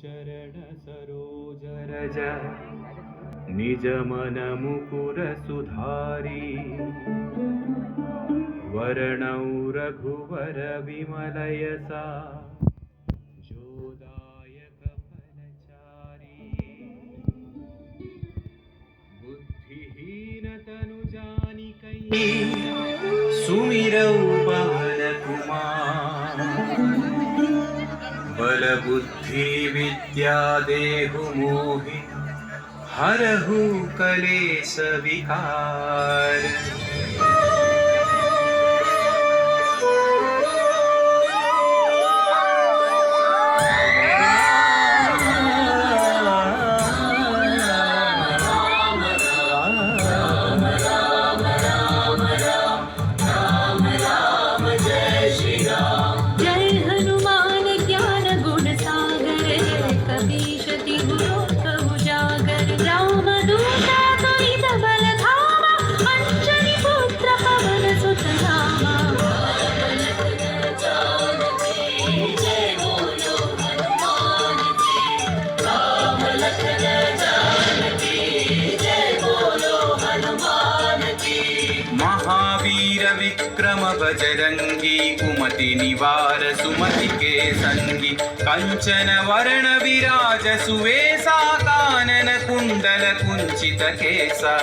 चरण सरोज रज निज मन मुकुर सुधारी वर्णौ रघुवर विमल यसा जोदायक फलचारी बुद्धिहीन तनु जानिकै सुमिरौ पवन कुमार बल बुद्धि विद्या देहु मोहि हरहु कलेश विकार। महावीर विक्रम बजरंगी कुमति निवार सुमति के संगी कंचन वर्ण विराज सुवेशा कानन कुंडल कुंचित केसा।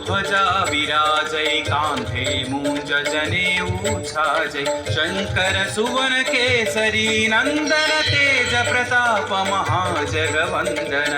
ध्वजा विराजै कांधे मूंज जनेऊ छाजै शंकर सुवन केसरी नंदन तेज प्रताप महाजगवंदन।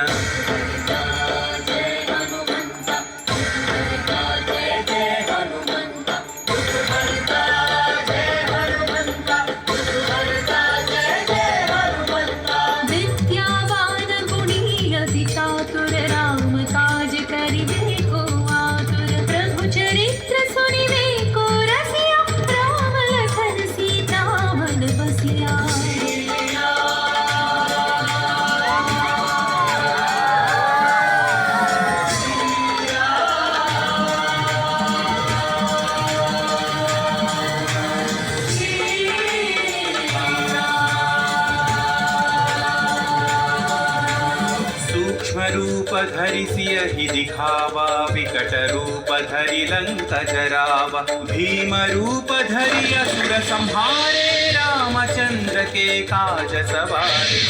रूप धरि सियहि दिखावा विकट रूप धरि लंक जरावा भीम रूप धरि असुर संहारे रामचंद्र के काज सवारे।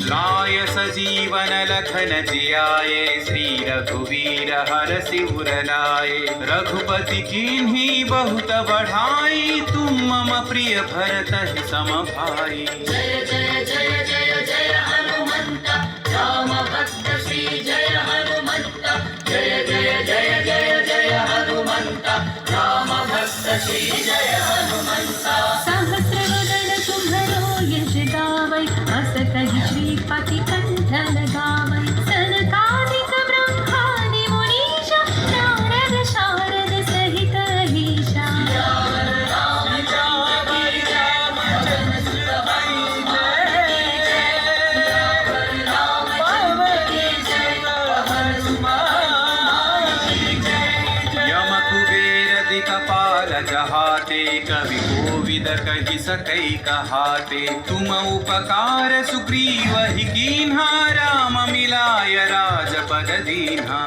लाय सजीवन लखन जियाए श्री रघुवीर हरषि उर लाए रघुपति कीन्ही बहुत बढ़ाई तुम मम प्रिय भरत सम भाई। जय जय जय जय जय हनुमंत राम भक्त श्री जय हनुमंत जय जय जय जय जय हनुमंत राम भक्त श्री जय हनुमंत। सहस्रवदन तुम्हरो यश गावै अस कहि श्रीपति कंठ लगावै सनकादिक ब्रह्मादि मुनीश नारद शारद सहित अहीशा। जहाते कवि कोविद कहि सकै कहाते तुम उपकार सुग्रीव ही कीन्हा राम मिलाय राजपद दीन्हा।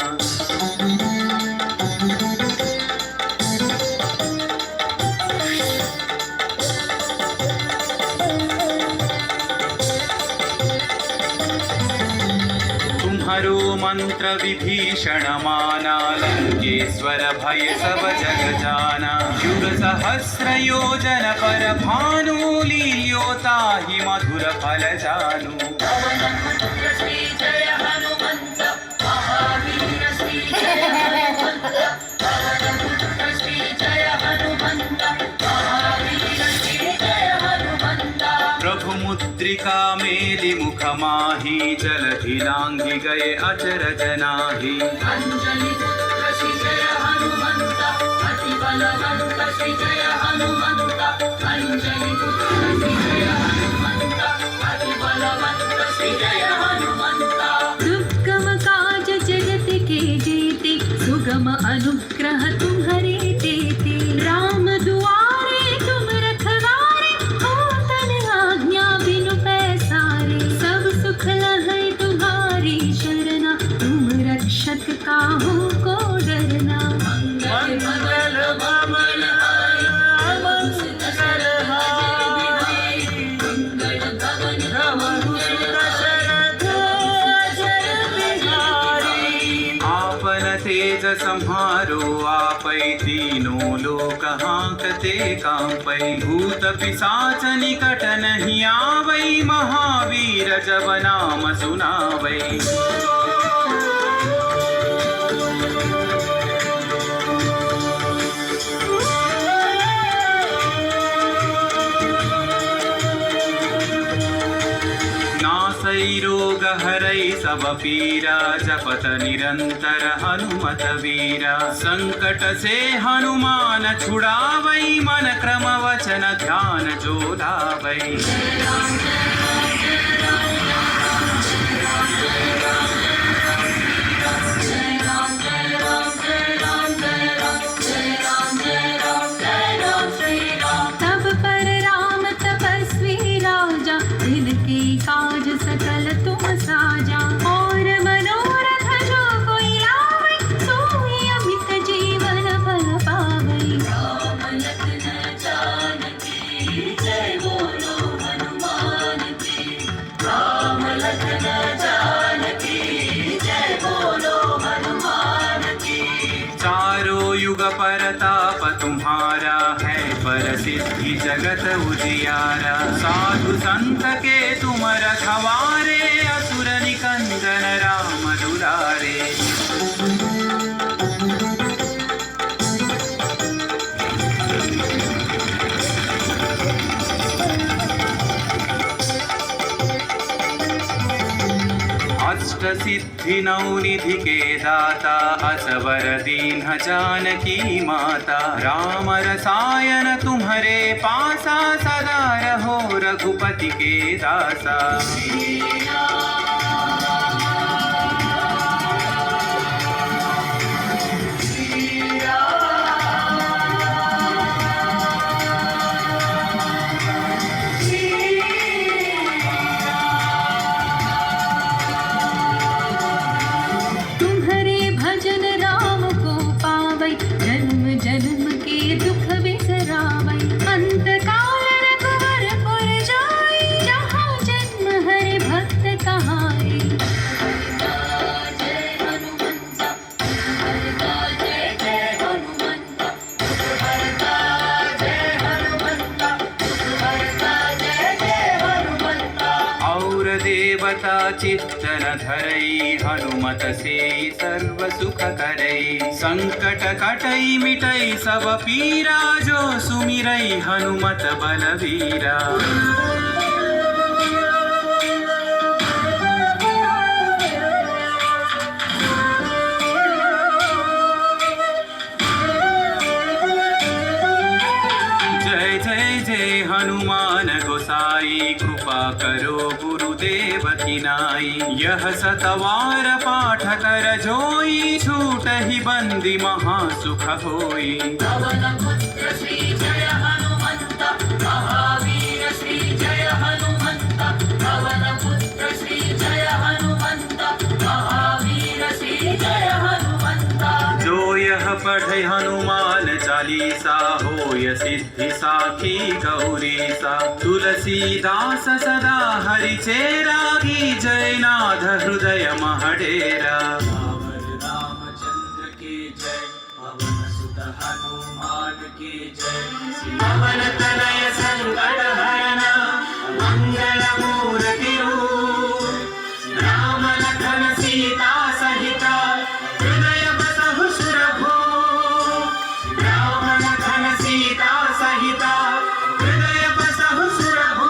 तुम्हारो मंत्र विभीषण माना लंकेश्वर भय सब जग जाना युग सहस्र योजन पर भानु लील्योता ही मधुर फल जानू। श्री जय हनुमंत महावीर श्री जय हनुमंत श्री जय हनुमंत महावीर श्री जय हनुमंत। प्रभु मुद्रिका चंद्रिका मेली मुख माही जलधि लांघि गए अचरज नाही अंजनी पुत्र श्री जय हनुमंत अति बलवंत श्री जय हनुमंत अंजनी पुत्र श्री जय हनुमंत अति बलवंत श्री जय हनुमंत दुर्गम काज जगत के जेते सुगम अनुग्रह तुम्हारे देते राम दुआरे तुम रखवारे हो तन आज्ञा बिनु पैसारे सब सुख लहै तुम्हारी शरणा तुम रक्षक काहू को डरना मंगल भवन तेज संहारो आपै तीनों लोक हांकते कांपै भूत पिशाच निकट नहीं आवै महावीर जब नाम सुनावै रोग हरै सब पीरा जपत निरंतर हनुमत वीरा संकट से हनुमान छुड़ावै मन क्रम वचन ध्यान जो लावै तब पर राम तपस्वी राजा तिनके काज सकल तुम साजा और मनोरथ जो कोई लावै सोई अमित जीवन फल पावै राम लखन जानकी जय बोलो हनुमान की राम लखन जानकी जय बोलो हनुमान की चारों युग परताप तुम्हारा है पर सिद्धि जगत उजियारा साधु संत के तुम रखवारे असुर निकंदन राम दुलारे अष्ट सिद्धि नौ निधि के दाता असवर दीन जानकी माता राम रसायन तुम्हारे पासा सदा रहो रघुपति के दासा जन्म जन्म के दुख बिसरावै अंत काल रघुवर पुर जाई जहाँ जन्म हरि भक्त कहाई जय हनुमंत जय जय हनुमंत जय हनुमंत जय जय हनुमंत और देवता चित्तन धरई हनुमत से सर्व सुख करई संकट कटई मिटई सब पीरा जो सुमिरई हनुमत बलवीरा जय जय जय हनुमान गोसाई कृपा करो गुरुदेव की नाई यह सतवार पाठ कर जोई छूट ही बंदी महासुख होई पवन पुत्र श्री जय हनुमंत महावीर श्री जय हनुमंत पवन पुत्र श्री जय हनुमंत महावीर श्री जय हनुमंत जो यह पढ़े हनुमान चालीसा होय सिद्धि साखी गौरीसा तुलसीदास सदा हरि चेरा की जय नाथ हृदय महडेरा रामचंद्र की जय पवन सुत हनुमान की जय पवन तनय संकट हरण मंगल मूर्ति राम लखन सीता सहित हृदय बसहु सुरभु राम लखन सीता सहित हृदय बसहु सुरभु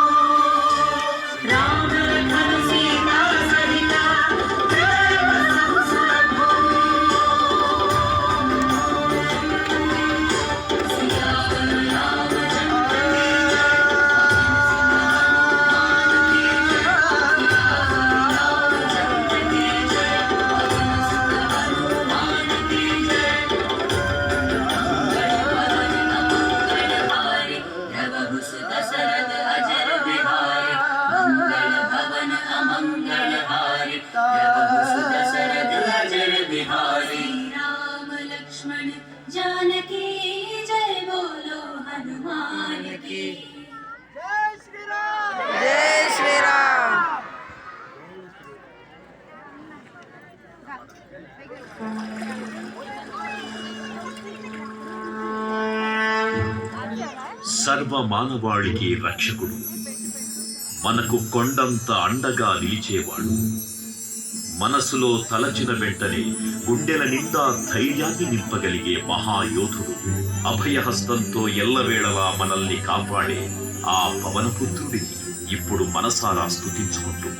సర్వ మానవాళికి రక్షకుడు, మనకు కొండంత అండగా నిలిచేవాడు, మనసులో తలచిన వెంటనే గుండెల నిండా ధైర్యాన్ని నింపగలిగే మహాయోధుడు, అభయహస్తంతో ఎల్లవేళలా మనల్ని కాపాడే ఆ పవనపుత్రుడిని ఇప్పుడు మనసారా స్తుతించుకుంటూ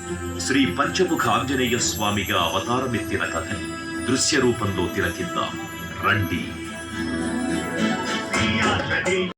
శ్రీ పంచముఖ ఆంజనేయ స్వామిగా అవతారమెత్తిన కథని దృశ్య రూపంలో తిలకిద్దాం రండి.